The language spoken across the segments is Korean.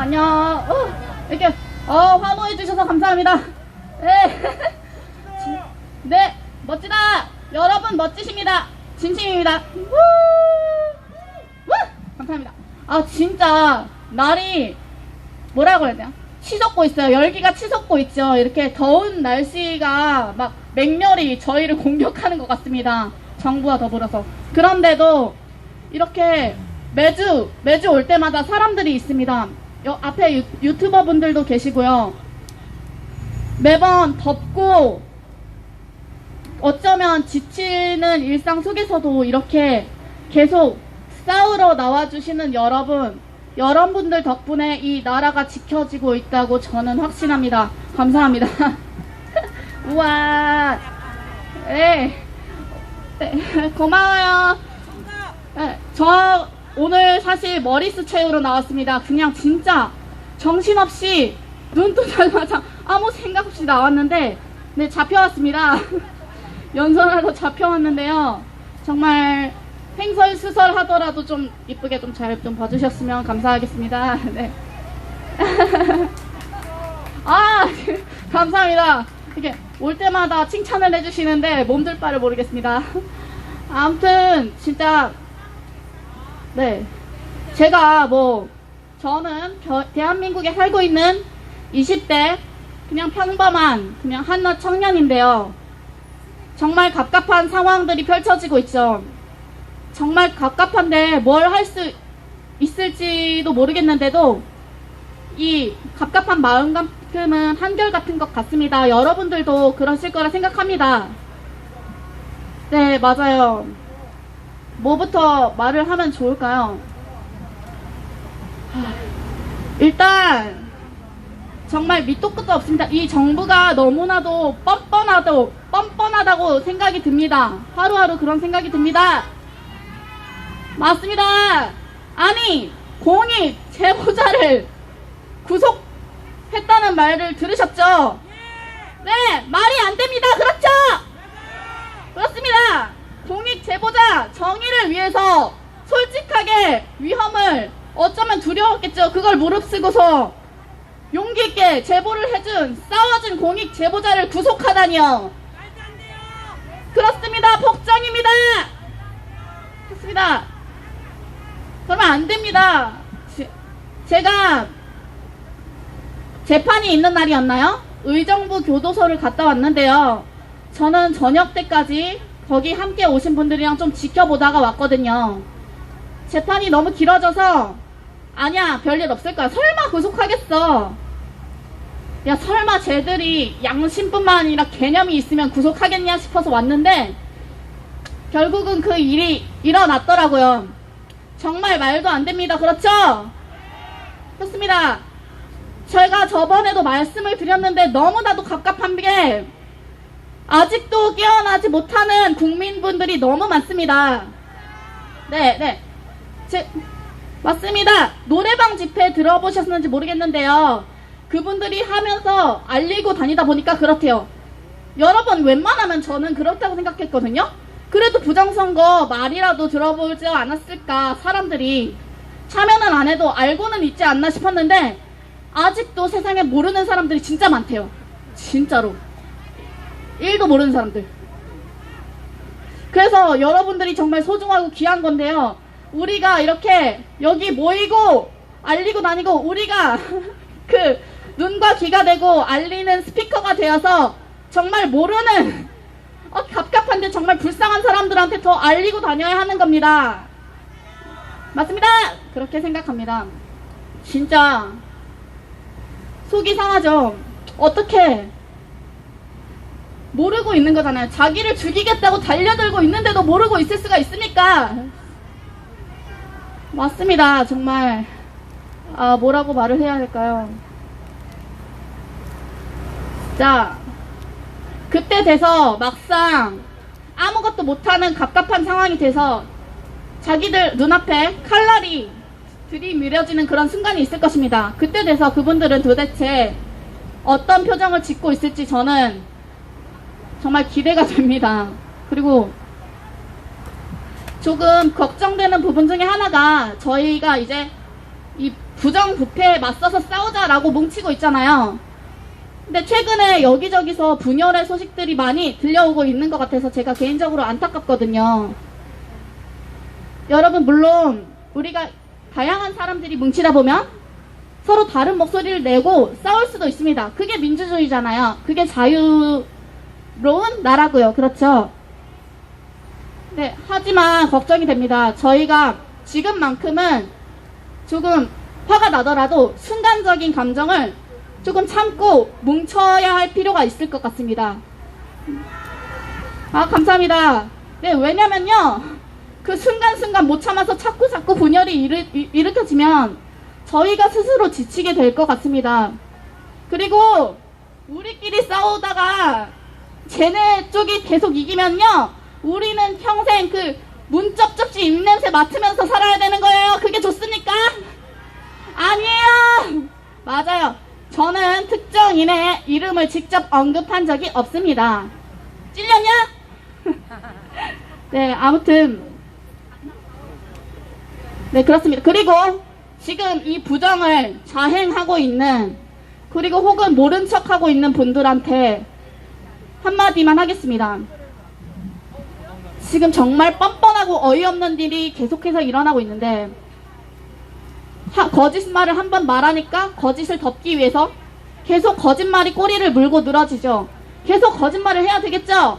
안녕. 이렇게 환호해 주셔서 감사합니다. 네. 네, 멋지다. 여러분 멋지십니다. 진심입니다. 감사합니다. 아, 진짜 날이 뭐라고 해야 되나? 치솟고 있어요. 열기가 치솟고 있죠. 이렇게 더운 날씨가 막 맹렬히 저희를 공격하는 것 같습니다. 정부와 더불어서. 그런데도 이렇게 매주 올 때마다 사람들이 있습니다. 앞에 유튜버 분들도 계시고요. 매번 덥고 어쩌면 지치는 일상 속에서도 이렇게 계속 싸우러 나와주시는 여러분들 덕분에 이 나라가 지켜지고 있다고 저는 확신합니다. 감사합니다. 우와. 네. 네. 고마워요. 네. 저 오늘 사실 머리숱 채우러 나왔습니다. 그냥 진짜 정신없이 눈 뜨자마자 아무 생각 없이 나왔는데, 네, 잡혀왔습니다. 연설하러 잡혀왔는데요. 정말 횡설수설 하더라도 좀 이쁘게 좀 잘 좀 봐주셨으면 감사하겠습니다. 네. 아, 감사합니다. 이렇게 올 때마다 칭찬을 해주시는데 몸둘 바를 모르겠습니다. 아무튼 진짜 네, 제가 저는 대한민국에 살고 있는 20대 그냥 평범한 그냥 한낱 청년인데요. 정말 갑갑한 상황들이 펼쳐지고 있죠. 정말 갑갑한데 뭘 할 수 있을지도 모르겠는데도 이 갑갑한 마음만큼은 한결같은 것 같습니다. 여러분들도 그러실 거라 생각합니다. 네, 맞아요. 뭐부터 말을 하면 좋을까요? 일단 정말 밑도 끝도 없습니다. 이 정부가 너무나도 뻔뻔하다고 생각이 듭니다. 하루하루 그런 생각이 듭니다. 맞습니다. 아니, 공익 제보자를 구속했다는 말을 들으셨죠? 네, 말이 안 됩니다. 그렇죠? 그렇습니다. 공익 제보자 정의를 위해서 솔직하게 위험을 어쩌면 두려웠겠죠. 그걸 무릅쓰고서 용기 있게 제보를 해준 싸워준 공익 제보자를 구속하다니요. 그렇습니다. 복장입니다. 그렇습니다. 그러면 안 됩니다. 제가 재판이 있는 날이었나요? 의정부 교도소를 갔다 왔는데요. 저는 저녁 때까지 거기 함께 오신 분들이랑 좀 지켜보다가 왔거든요. 재판이 너무 길어져서 아니야, 별일 없을 거야. 설마 구속하겠어. 야, 설마 쟤들이 양심뿐만 아니라 개념이 있으면 구속하겠냐 싶어서 왔는데 결국은 그 일이 일어났더라고요. 정말 말도 안 됩니다. 그렇죠? 그렇습니다. 제가 저번에도 말씀을 드렸는데 너무나도 갑갑한 게 아직도 깨어나지 못하는 국민분들이 너무 많습니다. 네. 맞습니다. 노래방 집회 들어보셨는지 모르겠는데요. 그분들이 하면서 알리고 다니다 보니까 그렇대요. 여러분, 웬만하면 저는 그렇다고 생각했거든요. 그래도 부정선거 말이라도 들어보지 않았을까. 사람들이 참여는 안 해도 알고는 있지 않나 싶었는데 아직도 세상에 모르는 사람들이 진짜 많대요. 진짜로. 1도 모르는 사람들. 그래서 여러분들이 정말 소중하고 귀한 건데요. 우리가 이렇게 여기 모이고 알리고 다니고 우리가 그 눈과 귀가 되고 알리는 스피커가 되어서 정말 모르는 갑갑한데 정말 불쌍한 사람들한테 더 알리고 다녀야 하는 겁니다. 맞습니다. 그렇게 생각합니다. 진짜 속이 상하죠. 어떻게 모르고 있는 거잖아요. 자기를 죽이겠다고 달려들고 있는데도 모르고 있을 수가 있습니까? 맞습니다. 정말 뭐라고 말을 해야 할까요? 자, 그때 돼서 막상 아무것도 못하는 갑갑한 상황이 돼서 자기들 눈앞에 칼날이 들이밀어지는 그런 순간이 있을 것입니다. 그때 돼서 그분들은 도대체 어떤 표정을 짓고 있을지 저는 정말 기대가 됩니다. 그리고 조금 걱정되는 부분 중에 하나가 저희가 이제 이 부정부패에 맞서서 싸우자라고 뭉치고 있잖아요. 근데 최근에 여기저기서 분열의 소식들이 많이 들려오고 있는 것 같아서 제가 개인적으로 안타깝거든요. 여러분, 물론 우리가 다양한 사람들이 뭉치다 보면 서로 다른 목소리를 내고 싸울 수도 있습니다. 그게 민주주의잖아요. 그게 자유로운 나라고요. 그렇죠? 네, 하지만 걱정이 됩니다. 저희가 지금만큼은 조금 화가 나더라도 순간적인 감정을 조금 참고 뭉쳐야 할 필요가 있을 것 같습니다. 아, 감사합니다. 네, 왜냐면요, 그 순간순간 못 참아서 자꾸 분열이 일으켜지면 저희가 스스로 지치게 될 것 같습니다. 그리고 우리끼리 싸우다가 쟤네 쪽이 계속 이기면요, 우리는 평생 그 문쩍쩍이 입냄새 맡으면서 살아야 되는 거예요. 그게 좋습니까? 아니에요. 맞아요. 저는 특정인의 이름을 직접 언급한 적이 없습니다. 찔렸냐? 네, 아무튼 네, 그렇습니다. 그리고 지금 이 부정을 자행하고 있는, 그리고 혹은 모른 척하고 있는 분들한테 한마디만 하겠습니다. 지금 정말 뻔뻔하고 어이없는 일이 계속해서 일어나고 있는데, 거짓말을 한번 말하니까 거짓을 덮기 위해서 계속 거짓말이 꼬리를 물고 늘어지죠. 계속 거짓말을 해야 되겠죠?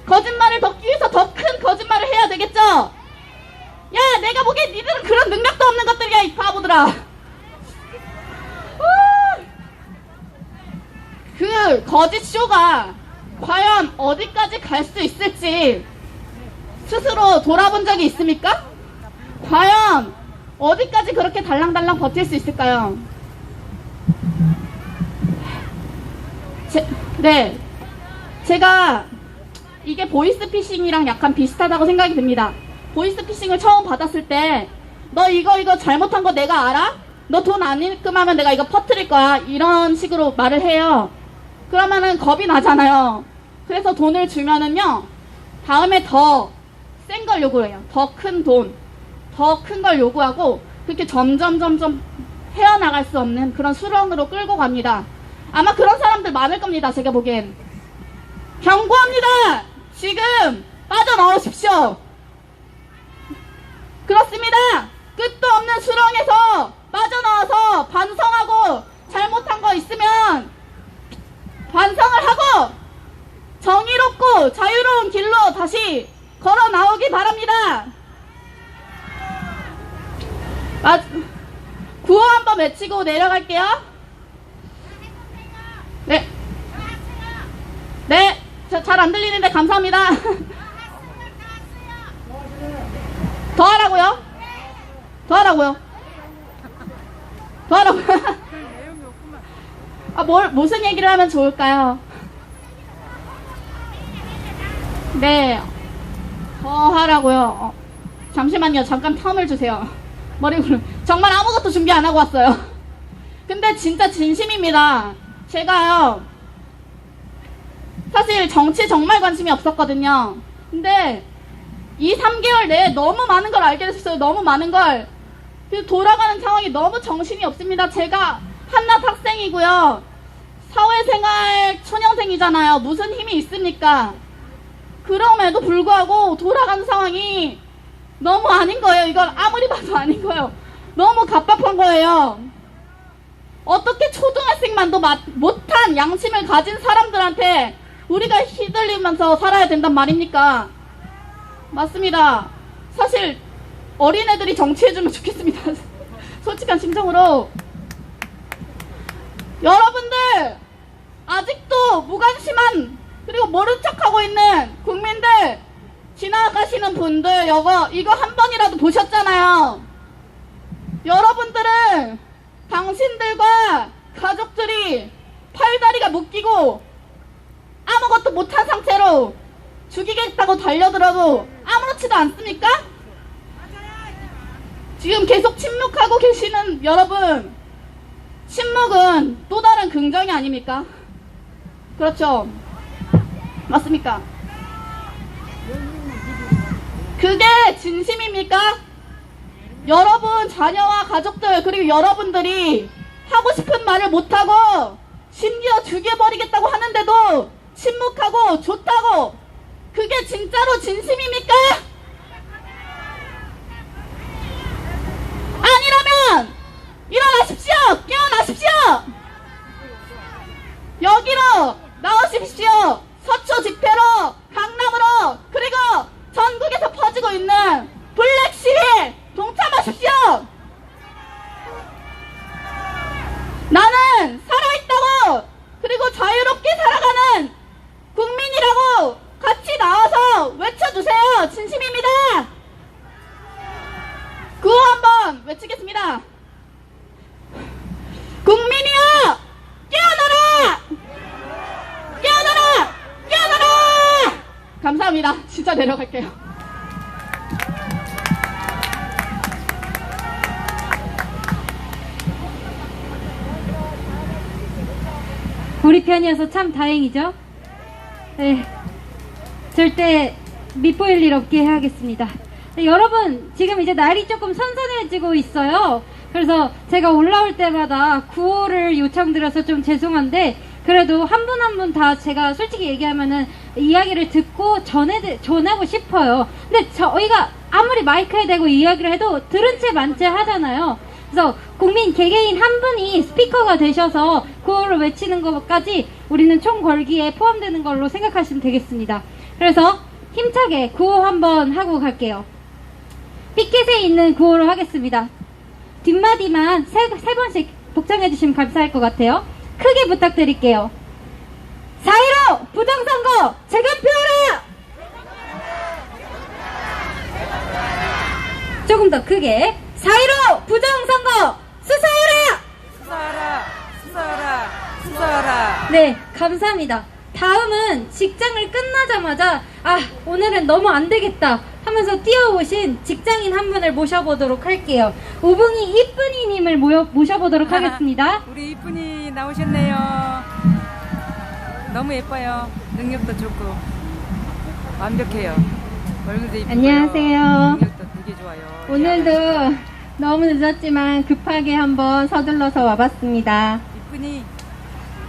거짓말을 덮기 위해서 더 큰 거짓말을 해야 되겠죠? 야, 내가 보기엔 니들은 그런 능력도 없는 것들이야, 이 바보들아. 그 거짓쇼가 과연 어디까지 갈 수 있을지 스스로 돌아본 적이 있습니까? 과연 어디까지 그렇게 달랑달랑 버틸 수 있을까요? 네, 제가 이게 보이스피싱이랑 약간 비슷하다고 생각이 듭니다. 보이스피싱을 처음 받았을 때 너 이거 잘못한 거 내가 알아? 너 돈 안 입금하면 내가 이거 퍼뜨릴 거야, 이런 식으로 말을 해요. 그러면은 겁이 나잖아요. 그래서 돈을 주면은요, 다음에 더 센 걸 요구해요. 더 큰 돈, 더 큰 걸 요구하고, 그렇게 점점 헤어나갈 수 없는 그런 수렁으로 끌고 갑니다. 아마 그런 사람들 많을 겁니다. 제가 보기엔. 경고합니다. 지금 빠져나오십시오. 그렇습니다. 끝도 없는 수렁에서 빠져나와서 반성하고, 잘못한 거 있으면 반성을 하고 정의롭고 자유로운 길로 다시 걸어 나오기 바랍니다. 구호 한번 외치고 내려갈게요. 네. 네. 잘 안 들리는데 감사합니다. 더 하라고요? 더 하라고요? 더 하라고요? 아, 무슨 얘기를 하면 좋을까요? 네. 더 하라고요. 잠시만요. 잠깐 텀을 주세요. 정말 아무것도 준비 안 하고 왔어요. 근데 진짜 진심입니다. 제가요, 사실 정치에 정말 관심이 없었거든요. 근데 이 3개월 내에 너무 많은 걸 알게 됐어요. 너무 많은 걸. 돌아가는 상황이 너무 정신이 없습니다. 제가 한낱 학생이고요. 사회생활 초년생이잖아요. 무슨 힘이 있습니까? 그럼에도 불구하고 돌아가는 상황이 너무 아닌 거예요. 이건 아무리 봐도 아닌 거예요. 너무 갑갑한 거예요. 어떻게 초등학생만도 못한 양심을 가진 사람들한테 우리가 휘둘리면서 살아야 된단 말입니까? 맞습니다. 사실 어린애들이 정치해주면 좋겠습니다. 솔직한 심정으로. 여러분들, 아직도 무관심한, 그리고 모른 척하고 있는 국민들, 지나가시는 분들, 이거 한 번이라도 보셨잖아요. 여러분들은 당신들과 가족들이 팔다리가 묶이고 아무것도 못한 상태로 죽이겠다고 달려들어도 아무렇지도 않습니까? 지금 계속 침묵하고 계시는 여러분, 침묵은 또 다른 긍정이 아닙니까? 그렇죠? 맞습니까? 그게 진심입니까? 여러분 자녀와 가족들 그리고 여러분들이 하고 싶은 말을 못하고 심지어 죽여버리겠다고 하는데도 침묵하고 좋다고, 그게 진짜로 진심입니까? 아니라면 일어나십시오! 깨어나십시오! 여기로 나오십시오! 서초 집회로, 강남으로, 그리고 전국에서 퍼지고 있는 블랙 시위에 동참하십시오! 나는 살아있다고, 그리고 자유롭게 살아가는 국민이라고 같이 나와서 외쳐주세요. 진심입니다. 구호 한번 외치겠습니다. 국민이여, 깨어나라! 깨어나라! 깨어나라! 감사합니다. 진짜 내려갈게요. 우리 편이어서 참 다행이죠. 네, 절대 밉보일 일 없게 해야겠습니다. 네, 여러분, 지금 이제 날이 조금 선선해지고 있어요. 그래서 제가 올라올 때마다 구호를 요청드려서 좀 죄송한데, 그래도 한 분 한 분 다 제가 솔직히 얘기하면은 이야기를 듣고 전하고 싶어요. 근데 저희가 아무리 마이크에 대고 이야기를 해도 들은 채 만 채 하잖아요. 그래서 국민 개개인 한 분이 스피커가 되셔서 구호를 외치는 것까지 우리는 총 걸기에 포함되는 걸로 생각하시면 되겠습니다. 그래서 힘차게 구호 한번 하고 갈게요. 피켓에 있는 구호로 하겠습니다. 뒷마디만 세 번씩 복唱해 주시면 감사할 것 같아요. 크게 부탁드릴게요. 4.15 부정선거 재검표하라! 조금 더 크게. 4.15 부정선거 수사하라! 수사하라! 수사하라! 수사하라! 네, 감사합니다. 다음은 직장을 끝나자마자 오늘은 너무 안 되겠다 하면서 뛰어오신 직장인 한 분을 모셔보도록 할게요. 오붕이 이쁜이님을 모셔보도록 하겠습니다. 우리 이쁜이 나오셨네요. 너무 예뻐요. 능력도 좋고 완벽해요. 얼굴도 이쁘고 안녕하세요. 능력도 되게 좋아요. 오늘도 너무 늦었지만 급하게 한번 서둘러서 와봤습니다. 이쁜이.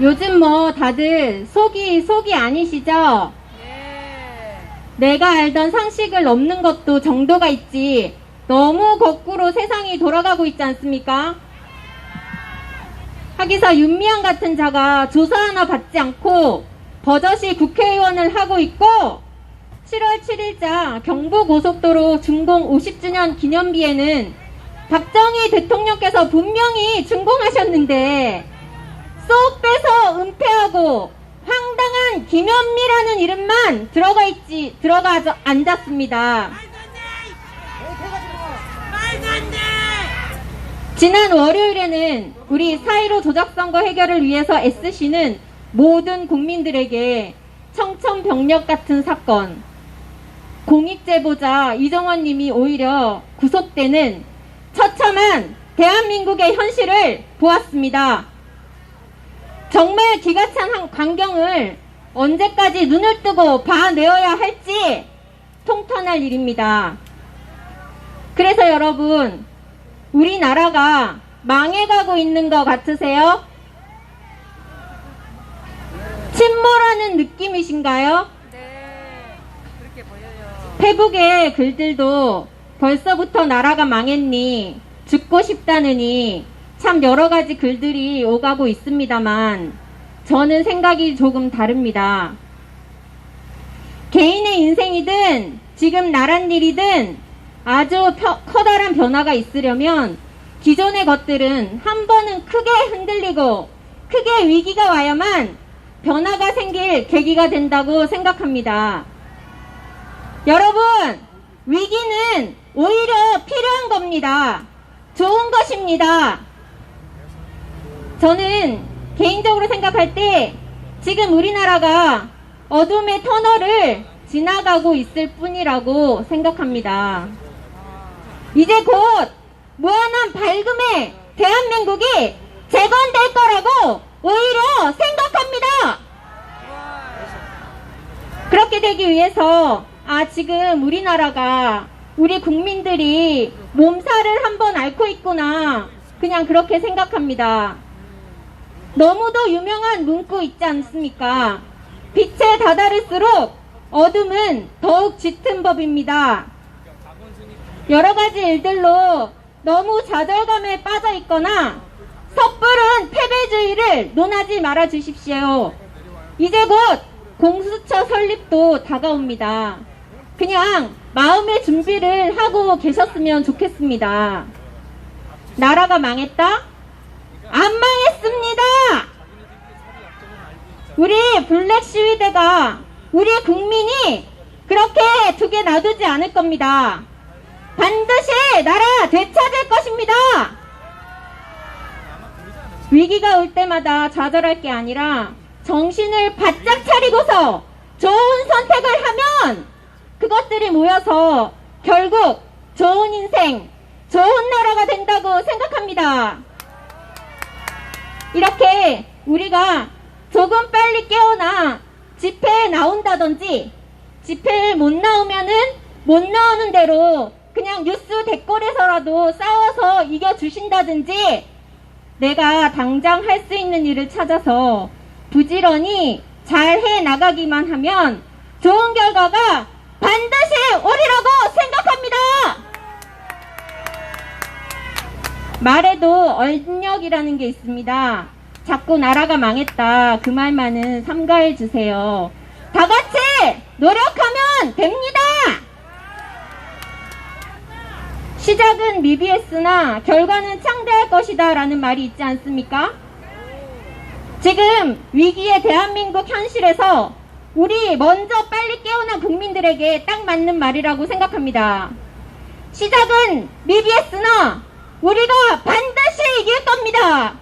요즘 뭐 다들 속이 아니시죠? 예. 내가 알던 상식을 넘는 것도 정도가 있지. 너무 거꾸로 세상이 돌아가고 있지 않습니까? 하기사 윤미향 같은 자가 조사 하나 받지 않고 버젓이 국회의원을 하고 있고, 7월 7일자 경부고속도로 준공 50주년 기념비에는 박정희 대통령께서 분명히 준공하셨는데 쏙 빼서 은폐하고 황당한 김현미라는 이름만 들어가 앉았습니다. 지난 월요일에는 우리 4.15 조작선거 해결을 위해서 애쓰시는 모든 국민들에게 청천벽력 같은 사건, 공익제보자 이정원 님이 오히려 구속되는 처참한 대한민국의 현실을 보았습니다. 정말 기가 찬 광경을 언제까지 눈을 뜨고 봐내어야 할지 통탄할 일입니다. 그래서 여러분, 우리나라가 망해가고 있는 것 같으세요? 침몰하는 느낌이신가요? 네. 그렇게 보여요. 페북의 글들도 벌써부터 나라가 망했니, 죽고 싶다느니 참 여러가지 글들이 오가고 있습니다만 저는 생각이 조금 다릅니다. 개인의 인생이든 지금 나란 일이든 아주 커다란 변화가 있으려면 기존의 것들은 한 번은 크게 흔들리고 크게 위기가 와야만 변화가 생길 계기가 된다고 생각합니다. 여러분, 위기는 오히려 필요한 겁니다. 좋은 것입니다. 저는 개인적으로 생각할 때 지금 우리나라가 어둠의 터널을 지나가고 있을 뿐이라고 생각합니다. 이제 곧 무한한 밝음의 대한민국이 재건될 거라고 오히려 생각합니다. 그렇게 되기 위해서 지금 우리나라가 우리 국민들이 몸살을 한번 앓고 있구나. 그냥 그렇게 생각합니다. 너무도 유명한 문구 있지 않습니까? 빛에 다다를수록 어둠은 더욱 짙은 법입니다. 여러 가지 일들로 너무 좌절감에 빠져 있거나 섣부른 패배주의를 논하지 말아 주십시오. 이제 곧 공수처 설립도 다가옵니다. 그냥 마음의 준비를 하고 계셨으면 좋겠습니다. 나라가 망했다? 안 망했습니다! 우리 블랙 시위대가 우리 국민이 그렇게 두게 놔두지 않을 겁니다. 반드시 나라 되찾을 것입니다. 위기가 올 때마다 좌절할 게 아니라 정신을 바짝 차리고서 좋은 선택을 하면 그것들이 모여서 결국 좋은 인생, 좋은 나라가 된다고 생각합니다. 이렇게 우리가 조금 빨리 깨어나 집회에 나온다든지, 집회에 못 나오면은 못 나오는 대로 그냥 뉴스 댓글에서라도 싸워서 이겨주신다든지, 내가 당장 할 수 있는 일을 찾아서 부지런히 잘 해 나가기만 하면 좋은 결과가 반드시 오리라고 생각합니다. 말에도 언력이라는 게 있습니다. 자꾸 나라가 망했다, 그 말만은 삼가해 주세요. 다 같이 노력하면 됩니다. 시작은 미비했으나 결과는 창대할 것이다 라는 말이 있지 않습니까? 지금 위기의 대한민국 현실에서 우리 먼저 빨리 깨어난 국민들에게 딱 맞는 말이라고 생각합니다. 시작은 미비했으나 우리가 반드시 이길 겁니다.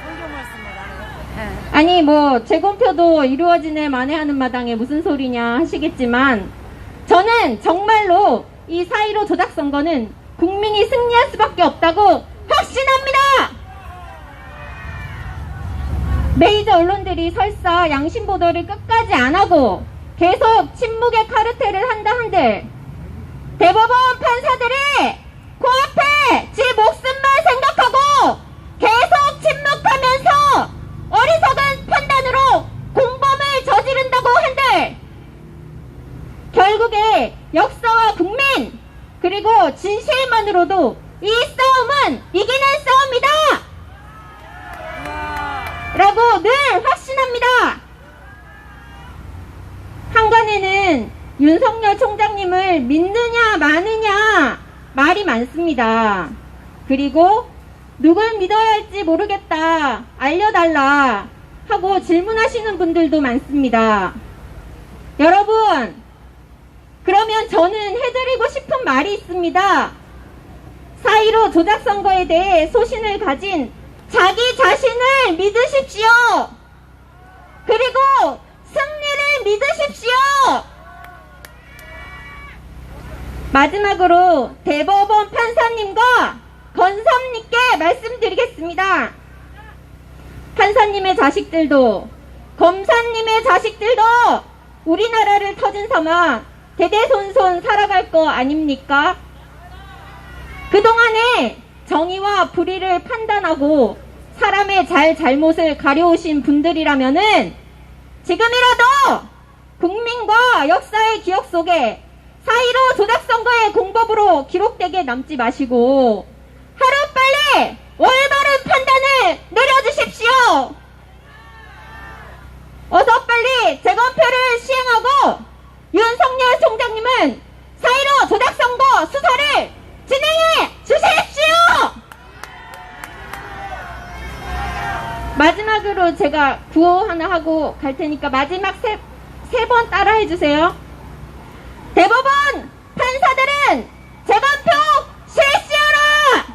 성경 말씀을 안 해요? 아니 뭐 재검표도 이루어지네 만회하는 마당에 무슨 소리냐 하시겠지만, 저는 정말로 이 4.15 조작선거는 국민이 승리할 수밖에 없다고 확신합니다. 메이저 언론들이 설사 양심보도를 끝까지 안 하고 계속 침묵의 카르텔을 한다 한들, 대법원 판사들이 코앞에 지 목숨만 생각하고 계속 침묵하면서 어리석은 판단으로 공범을 저지른다고 한들, 결국에 역사와 국민 그리고 진실만으로도 이 싸움은 이기는 싸움이다 라고 늘 확신합니다. 한간에는 윤석열 총장님을 믿느냐 마느냐 말이 많습니다. 그리고 누굴 믿어야 할지 모르겠다, 알려달라 하고 질문하시는 분들도 많습니다. 여러분, 그러면 저는 해드리고 싶은 말이 있습니다. 4.15 조작선거에 대해 소신을 가진 자기 자신을 믿으십시오. 그리고 승리를 믿으십시오. 마지막으로 대법원 판사님과 건섭님께 말씀드리겠습니다. 판사님의 자식들도 검사님의 자식들도 우리나라를 터진 삼아 대대손손 살아갈 거 아닙니까? 그동안에 정의와 불의를 판단하고 사람의 잘못을 가려오신 분들이라면은 지금이라도 국민과 역사의 기억 속에 4.15 조작선거의 공법으로 기록되게 남지 마시고 하루빨리 올바른 판단을 내려주십시오. 어서 빨리 재검표를 시행하고 윤석열 총장님은 4.15 조작선거 수사를 진행해 주십시오. 마지막으로 제가 구호 하나 하고 갈 테니까 마지막 세 번 따라해 주세요. 대법원 판사들은 재검표 실시하라!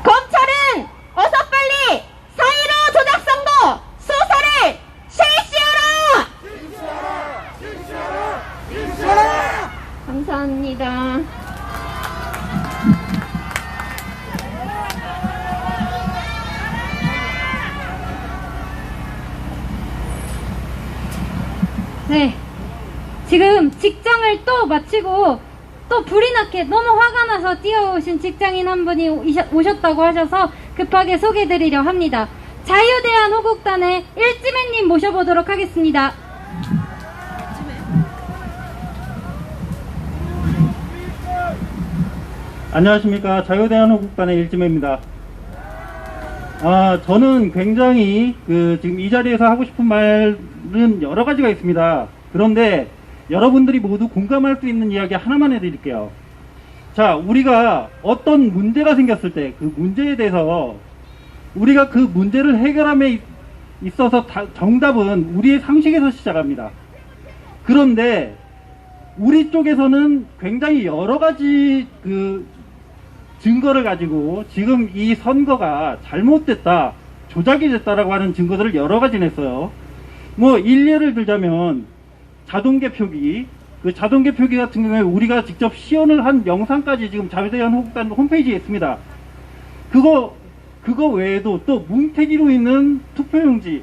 검찰은 어서 빨리 4.15 조작선거 수사를 실시하라! 감사합니다. 네, 직장을 또 마치고 또 불이 나게 너무 화가 나서 뛰어오신 직장인 한 분이 오셨다고 하셔서 급하게 소개해드리려 합니다. 자유대한호국단의 일지매님 모셔보도록 하겠습니다. 안녕하십니까. 자유대한호국단의 일지매입니다. 저는 굉장히 지금 이 자리에서 하고 싶은 말은 여러 가지가 있습니다. 그런데 여러분들이 모두 공감할 수 있는 이야기 하나만 해드릴게요. 자, 우리가 어떤 문제가 생겼을 때 그 문제에 대해서 우리가 그 문제를 해결함에 있어서 정답은 우리의 상식에서 시작합니다. 그런데 우리 쪽에서는 굉장히 여러 가지 증거를 가지고 지금 이 선거가 잘못됐다, 조작이 됐다라고 하는 증거들을 여러 가지 냈어요. 뭐 일례를 들자면 자동개표기, 그 자동개표기 같은 경우에 우리가 직접 시연을 한 영상까지 지금 자유대한호국단 홈페이지에 있습니다. 그거 외에도 또 뭉태기로 있는 투표용지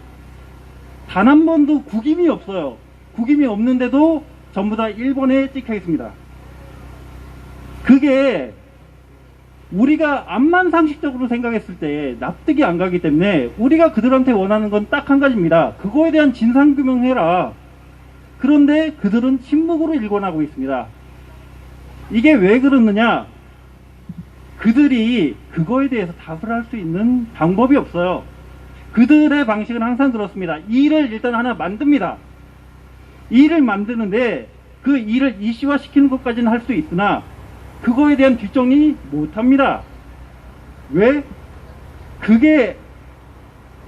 단 한 번도 구김이 없어요. 구김이 없는데도 전부 다 1번에 찍혀 있습니다. 그게 우리가 암만 상식적으로 생각했을 때 납득이 안 가기 때문에 우리가 그들한테 원하는 건 딱 한 가지입니다. 그거에 대한 진상규명해라. 그런데 그들은 침묵으로 일관하고 있습니다. 이게 왜 그러느냐? 그들이 그거에 대해서 답을 할 수 있는 방법이 없어요. 그들의 방식은 항상 그렇습니다. 일을 일단 하나 만듭니다. 일을 만드는데 그 일을 이슈화 시키는 것까지는 할 수 있으나 그거에 대한 뒷정리 못합니다. 왜? 그게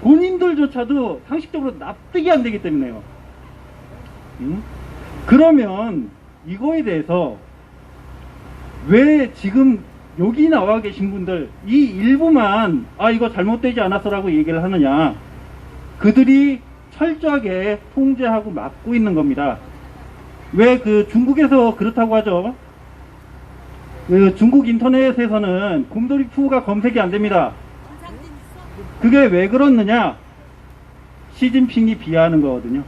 본인들조차도 상식적으로 납득이 안 되기 때문에요. 그러면 이거에 대해서 왜 지금 여기 나와 계신 분들 이 일부만 이거 잘못되지 않았어라고 얘기를 하느냐? 그들이 철저하게 통제하고 막고 있는 겁니다. 왜 중국에서 그렇다고 하죠? 중국 인터넷에서는 곰돌이 푸우가 검색이 안 됩니다. 그게 왜 그렇느냐? 시진핑이 비하하는 거거든요.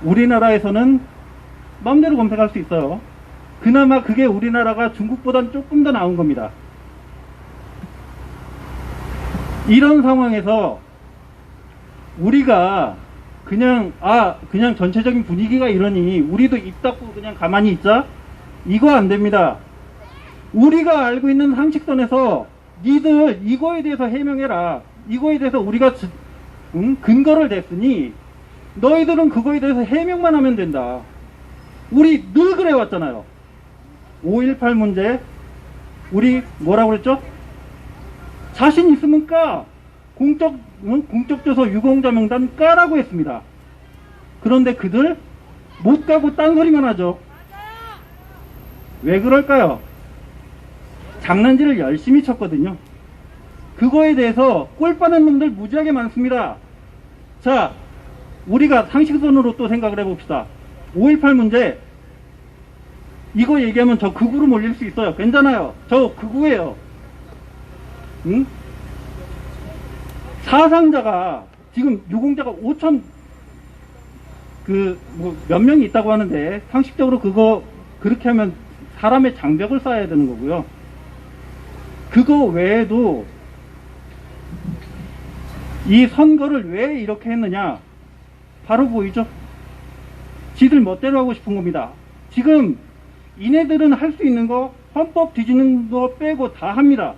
우리나라에서는 마음대로 검색할 수 있어요. 그나마 그게 우리나라가 중국보단 조금 더 나은 겁니다. 이런 상황에서 우리가 그냥 전체적인 분위기가 이러니 우리도 입 닫고 그냥 가만히 있자? 이거 안 됩니다. 우리가 알고 있는 상식선에서 니들 이거에 대해서 해명해라. 이거에 대해서 우리가 근거를 댔으니 너희들은 그거에 대해서 해명만 하면 된다. 우리 늘 그래 왔잖아요. 5.18 문제 우리 뭐라고 그랬죠? 자신 있으면 까. 공적조서 유공자 명단 까라고 했습니다. 그런데 그들 못 가고 딴소리만 하죠. 왜 그럴까요? 장난질을 열심히 쳤거든요. 그거에 대해서 꼴 빠는 놈들 무지하게 많습니다. 자, 우리가 상식선으로 또 생각을 해봅시다. 5.18 문제 이거 얘기하면 저 극우로 몰릴 수 있어요. 괜찮아요. 저 극우예요. 응? 사상자가 지금 유공자가 5천 몇 명이 있다고 하는데 상식적으로 그렇게 하면 사람의 장벽을 쌓아야 되는 거고요. 그거 외에도 이 선거를 왜 이렇게 했느냐? 바로 보이죠? 지들 멋대로 하고 싶은 겁니다. 지금 이네들은 할 수 있는 거 헌법 뒤지는 거 빼고 다 합니다.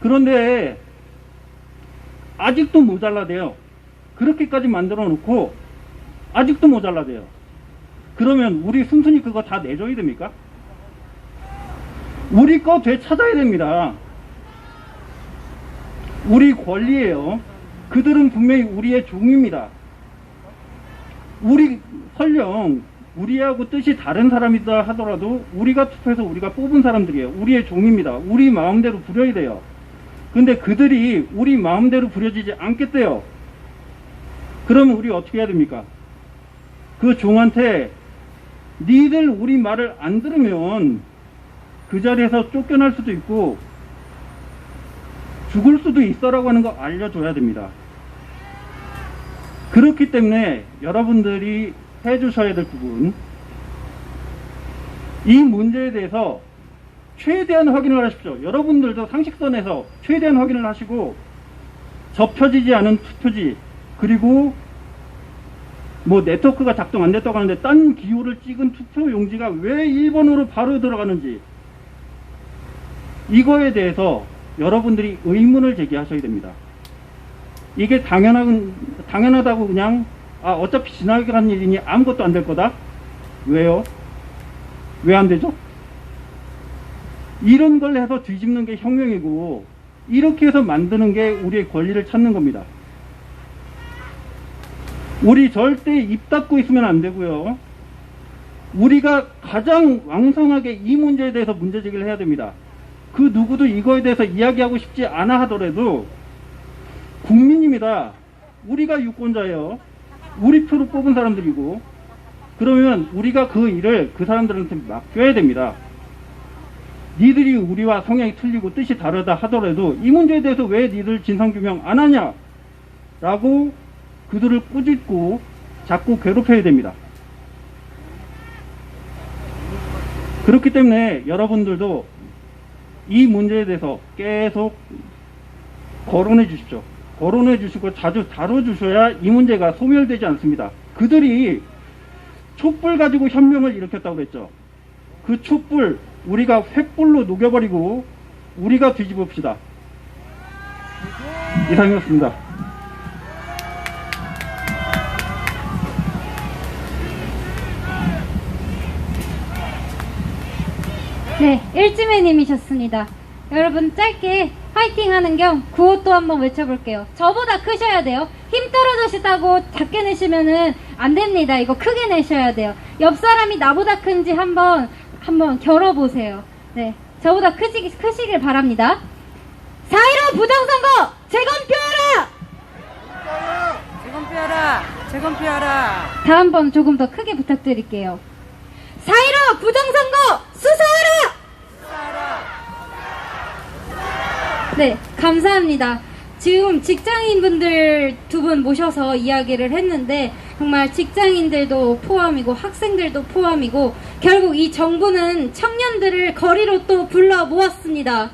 그런데 아직도 모자라대요. 그렇게까지 만들어 놓고 아직도 모자라대요. 그러면 우리 순순히 그거 다 내줘야 됩니까? 우리 거 되찾아야 됩니다. 우리 권리예요. 그들은 분명히 우리의 종입니다. 우리 설령 우리하고 뜻이 다른 사람이다 하더라도 우리가 투표해서 우리가 뽑은 사람들이에요. 우리의 종입니다. 우리 마음대로 부려야 돼요. 근데 그들이 우리 마음대로 부려지지 않겠대요. 그러면 우리 어떻게 해야 됩니까? 그 종한테 니들 우리 말을 안 들으면 그 자리에서 쫓겨날 수도 있고 죽을 수도 있어라고 하는 거 알려줘야 됩니다. 그렇기 때문에 여러분들이 해주셔야 될 부분, 이 문제에 대해서 최대한 확인을 하십시오. 여러분들도 상식선에서 최대한 확인을 하시고, 접혀지지 않은 투표지, 그리고 뭐 네트워크가 작동 안 됐다고 하는데 딴 기호를 찍은 투표 용지가 왜 1번으로 바로 들어가는지, 이거에 대해서 여러분들이 의문을 제기하셔야 됩니다. 이게 당연하다고 그냥 어차피 지나간 일이니 아무것도 안 될 거다? 왜요? 왜 안 되죠? 이런 걸 해서 뒤집는 게 혁명이고, 이렇게 해서 만드는 게 우리의 권리를 찾는 겁니다. 우리 절대 입 닫고 있으면 안 되고요. 우리가 가장 왕성하게 이 문제에 대해서 문제제기를 해야 됩니다. 그 누구도 이거에 대해서 이야기하고 싶지 않아 하더라도 국민입니다. 우리가 유권자예요. 우리 표로 뽑은 사람들이고, 그러면 우리가 그 일을 그 사람들한테 맡겨야 됩니다. 니들이 우리와 성향이 틀리고 뜻이 다르다 하더라도 이 문제에 대해서 왜 니들 진상규명 안 하냐 라고 그들을 꾸짖고 자꾸 괴롭혀야 됩니다. 그렇기 때문에 여러분들도 이 문제에 대해서 계속 거론해 주십시오. 거론해 주시고 자주 다뤄주셔야 이 문제가 소멸되지 않습니다. 그들이 촛불 가지고 혁명을 일으켰다고 그랬죠. 그 촛불 우리가 횃불로 녹여버리고 우리가 뒤집읍시다. 이상이었습니다. 네, 일지매님이셨습니다. 여러분 짧게 화이팅 하는 겸 구호 또 한번 외쳐볼게요. 저보다 크셔야 돼요. 힘 떨어지시다고 작게 내시면은 안 됩니다. 이거 크게 내셔야 돼요. 옆 사람이 나보다 큰지 한번 겨뤄보세요. 네, 저보다 크시길 바랍니다. 4.15 부정선거 재검표하라! 재검표하라! 재검표하라! 다음번 조금 더 크게 부탁드릴게요. 4.15 부정선거 수사하라! 네, 감사합니다. 지금 직장인분들 두 분 모셔서 이야기를 했는데 정말 직장인들도 포함이고 학생들도 포함이고 결국 이 정부는 청년들을 거리로 또 불러 모았습니다.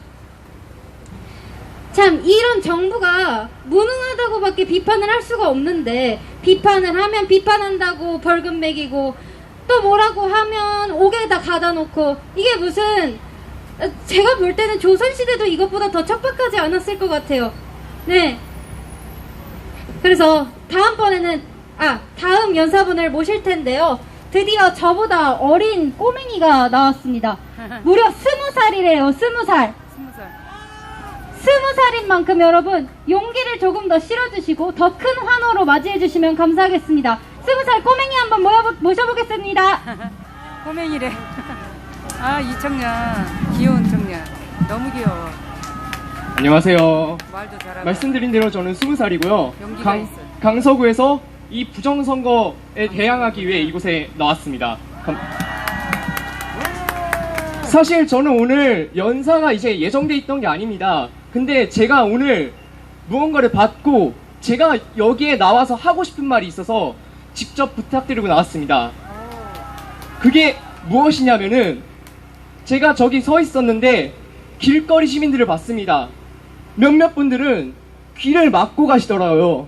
참 이런 정부가 무능하다고밖에 비판을 할 수가 없는데 비판을 하면 비판한다고 벌금 매기고 또 뭐라고 하면 옥에다 가다 놓고 이게 무슨 제가 볼 때는 조선시대도 이것보다 더 척박하지 않았을 것 같아요. 네. 그래서 다음번에는 다음 연사분을 모실 텐데요. 드디어 저보다 어린 꼬맹이가 나왔습니다. 무려 20살이래요. 20살. 20살인 만큼 여러분 용기를 조금 더 실어주시고 더 큰 환호로 맞이해주시면 감사하겠습니다. 20살 꼬맹이 한번 모셔보겠습니다. 꼬맹이래. 이 청년. 귀여운 청년. 너무 귀여워. 안녕하세요. 말도 잘하고. 말씀드린 대로 저는 20살이고요. 용기가 있어. 강서구에서 이 부정선거에 대항하기 위해 이곳에 나왔습니다. 사실 저는 오늘 연사가 이제 예정돼 있던 게 아닙니다. 근데 제가 오늘 무언가를 받고 제가 여기에 나와서 하고 싶은 말이 있어서 직접 부탁드리고 나왔습니다. 그게 무엇이냐면은 제가 저기 서 있었는데 길거리 시민들을 봤습니다. 몇몇 분들은 귀를 막고 가시더라고요.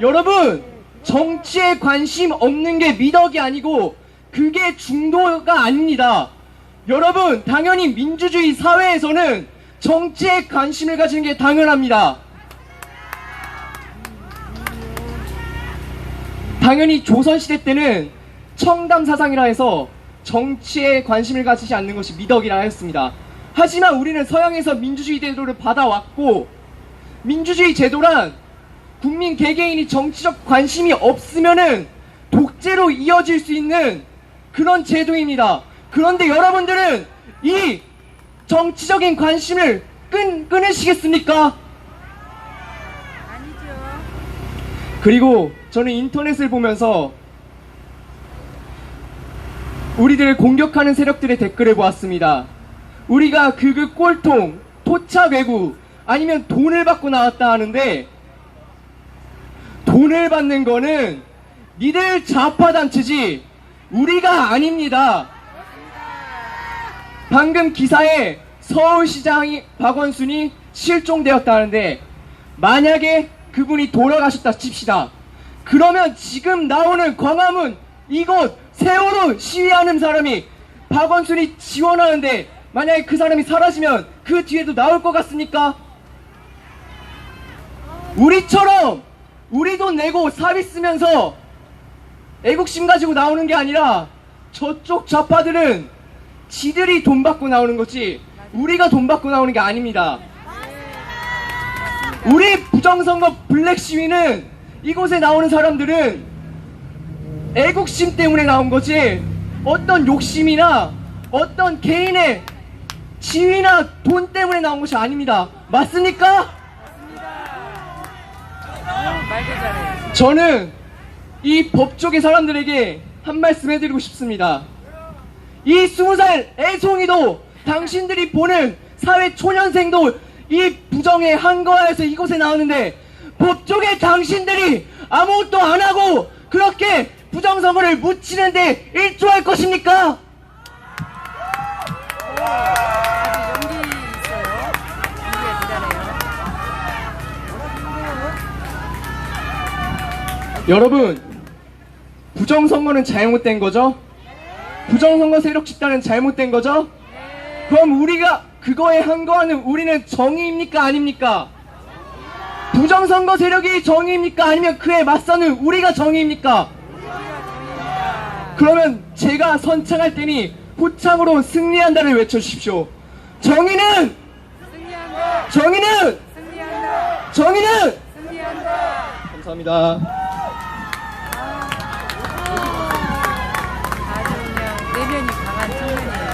여러분, 정치에 관심 없는 게 미덕이 아니고 그게 중도가 아닙니다. 여러분, 당연히 민주주의 사회에서는 정치에 관심을 가지는 게 당연합니다. 당연히 조선시대 때는 청담사상이라 해서 정치에 관심을 가지지 않는 것이 미덕이라 했습니다. 하지만 우리는 서양에서 민주주의 제도를 받아왔고, 민주주의 제도란 국민 개개인이 정치적 관심이 없으면은 독재로 이어질 수 있는 그런 제도입니다. 그런데 여러분들은 이 정치적인 관심을 끊으시겠습니까? 아니죠. 그리고 저는 인터넷을 보면서 우리들을 공격하는 세력들의 댓글을 보았습니다. 우리가 극우 꼴통, 토착 외구, 아니면 돈을 받고 나왔다 하는데, 돈을 받는 거는 니들 좌파 단체지 우리가 아닙니다. 방금 기사에 서울시장이 박원순이 실종되었다는데 만약에 그분이 돌아가셨다 칩시다. 그러면 지금 나오는 광화문 이곳 세월호 시위하는 사람이 박원순이 지원하는데 만약에 그 사람이 사라지면 그 뒤에도 나올 것 같습니까? 우리처럼 우리 돈 내고 사비 쓰면서 애국심 가지고 나오는 게 아니라 저쪽 좌파들은 지들이 돈 받고 나오는 거지 우리가 돈 받고 나오는 게 아닙니다. 우리 부정선거 블랙 시위는 이곳에 나오는 사람들은 애국심 때문에 나온 거지 어떤 욕심이나 어떤 개인의 지위나 돈 때문에 나온 것이 아닙니다. 맞습니까? 말도 잘해. 저는 이 법조계 사람들에게 한 말씀 해드리고 싶습니다. 이 20살 애송이도 당신들이 보는 사회 초년생도 이 부정에 한거하여서 이곳에 나오는데 법조계 당신들이 아무것도 안 하고 그렇게 부정선거를 묻히는데 일조할 것입니까? 아주 연기 있어요. 연기가 대단해요. 여러분, 부정선거는 잘못된 거죠? 부정선거 세력 집단은 잘못된 거죠? 그럼 우리가 그거에 항거하는 우리는 정의입니까? 아닙니까? 부정선거 세력이 정의입니까? 아니면 그에 맞서는 우리가 정의입니까? 그러면 제가 선창할 때니 호창으로 승리한다를 외쳐주십시오. 정의는! 승리한다. 정의는! 승리한다. 정의는! 승리한다. 감사합니다. 아주 그냥 내면이 강한 청년이에요.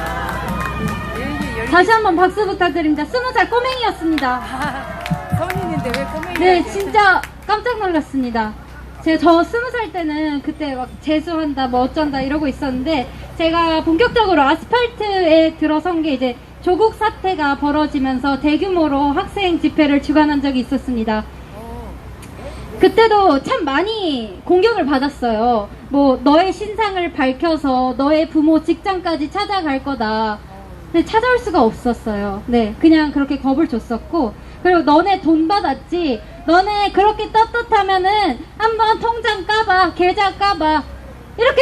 이게 다시 한번 박수 부탁드립니다. 20살 꼬맹이였습니다. 성인인데 왜 꼬맹이라고 네, 진짜 깜짝 놀랐습니다. 저 20살 때는 그때 막 재수한다, 뭐 어쩐다 이러고 있었는데 제가 본격적으로 아스팔트에 들어선 게 이제 조국 사태가 벌어지면서 대규모로 학생 집회를 주관한 적이 있었습니다. 그때도 참 많이 공격을 받았어요. 뭐 너의 신상을 밝혀서 너의 부모 직장까지 찾아갈 거다. 근데 찾아올 수가 없었어요. 네, 그냥 그렇게 겁을 줬었고 그리고 너네 돈 받았지 너네 그렇게 떳떳하면은 한번 통장 까봐 계좌 까봐 이렇게